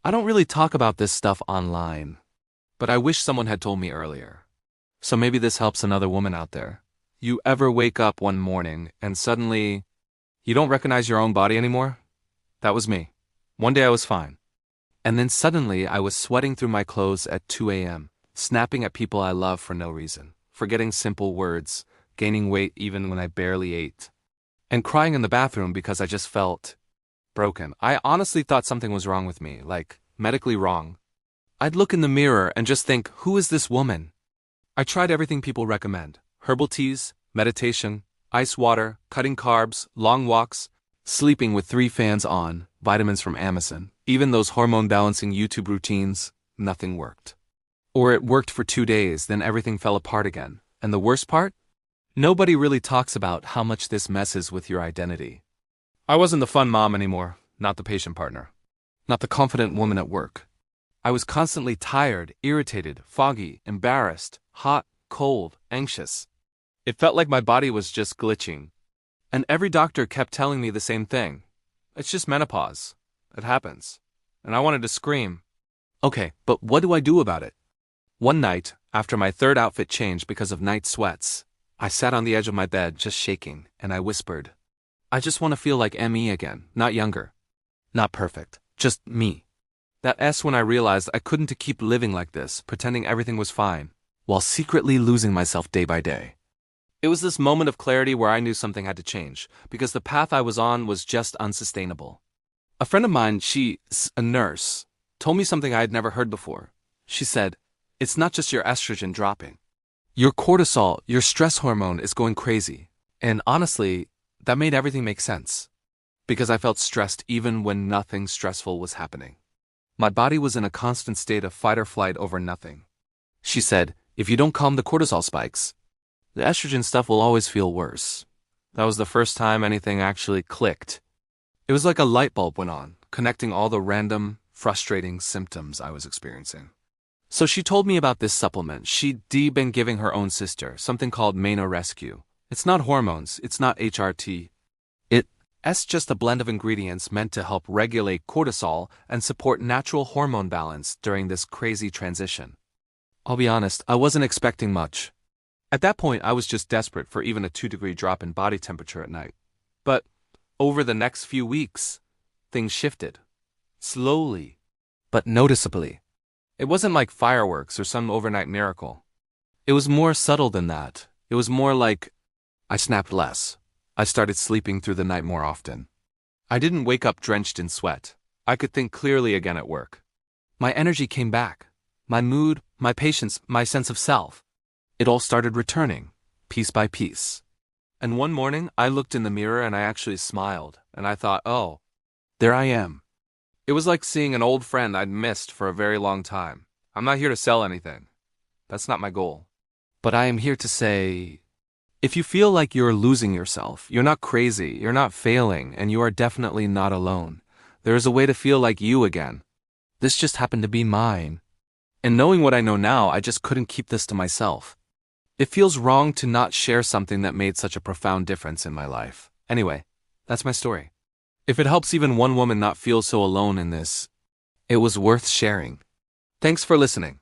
I don't really talk about this stuff online, but I wish someone had told me earlier. So maybe this helps another woman out there. You ever wake up one morning and suddenly you don't recognize your own body anymore? That was me. One day I was fine. And then suddenly I was sweating through my clothes at 2 a.m., snapping at people I love for no reason, forgetting simple words, gaining weight even when I barely ate, and crying in the bathroom because I just felt broken. I honestly thought something was wrong with me, like medically wrong. I'd look in the mirror and just think, who is this woman? I tried everything people recommend: herbal teas, meditation, ice water, cutting carbs, long walks, sleeping with 3 fans on, vitamins from Amazon, even those hormone balancing YouTube routines. Nothing worked. Or it worked for 2 days, then everything fell apart again. And the worst part? Nobody really talks about how much this messes with your identity. I wasn't the fun mom anymore, not the patient partner, not the confident woman at work. I was constantly tired, irritated, foggy, embarrassed, hot, cold, anxious. It felt like my body was just glitching. And every doctor kept telling me the same thing. It's just menopause. It happens. And I wanted to scream. Okay, but what do I do about it? One night, after my third outfit change because of night sweats, I sat on the edge of my bed just shaking, and I whispered, I just want to feel like me again, not younger. Not perfect, just me. That S when I realized I couldn't keep living like this, pretending everything was fine, while secretly losing myself day by day. It was this moment of clarity where I knew something had to change, because the path I was on was just unsustainable. A friend of mine, she's a nurse, told me something I had never heard before. She said, it's not just your estrogen dropping. Your cortisol, your stress hormone, is going crazy. And honestly, that made everything make sense. Because I felt stressed even when nothing stressful was happening. My body was in a constant state of fight or flight over nothing. She said, if you don't calm the cortisol spikes, the estrogen stuff will always feel worse. That was the first time anything actually clicked. It was like a light bulb went on, connecting all the random, frustrating symptoms I was experiencing. So she told me about this supplement she'd been giving her own sister, something called Mano Rescue. It's not hormones, it's not HRT. It's just a blend of ingredients meant to help regulate cortisol and support natural hormone balance during this crazy transition. I'll be honest, I wasn't expecting much. At that point, I was just desperate for even a 2-degree drop in body temperature at night. But over the next few weeks, things shifted. Slowly, but noticeably. It wasn't like fireworks or some overnight miracle. It was more subtle than that. It was more like I snapped less. I started sleeping through the night more often. I didn't wake up drenched in sweat. I could think clearly again at work. My energy came back. My mood, my patience, my sense of self. It all started returning, piece by piece. And one morning, I looked in the mirror and I actually smiled, and I thought, oh, there I am. It was like seeing an old friend I'd missed for a very long time. I'm not here to sell anything. That's not my goal. But I am here to say, if you feel like you're losing yourself, you're not crazy, you're not failing, and you are definitely not alone. There is a way to feel like you again. This just happened to be mine. And knowing what I know now, I just couldn't keep this to myself. It feels wrong to not share something that made such a profound difference in my life. Anyway, that's my story. If it helps even one woman not feel so alone in this, it was worth sharing. Thanks for listening.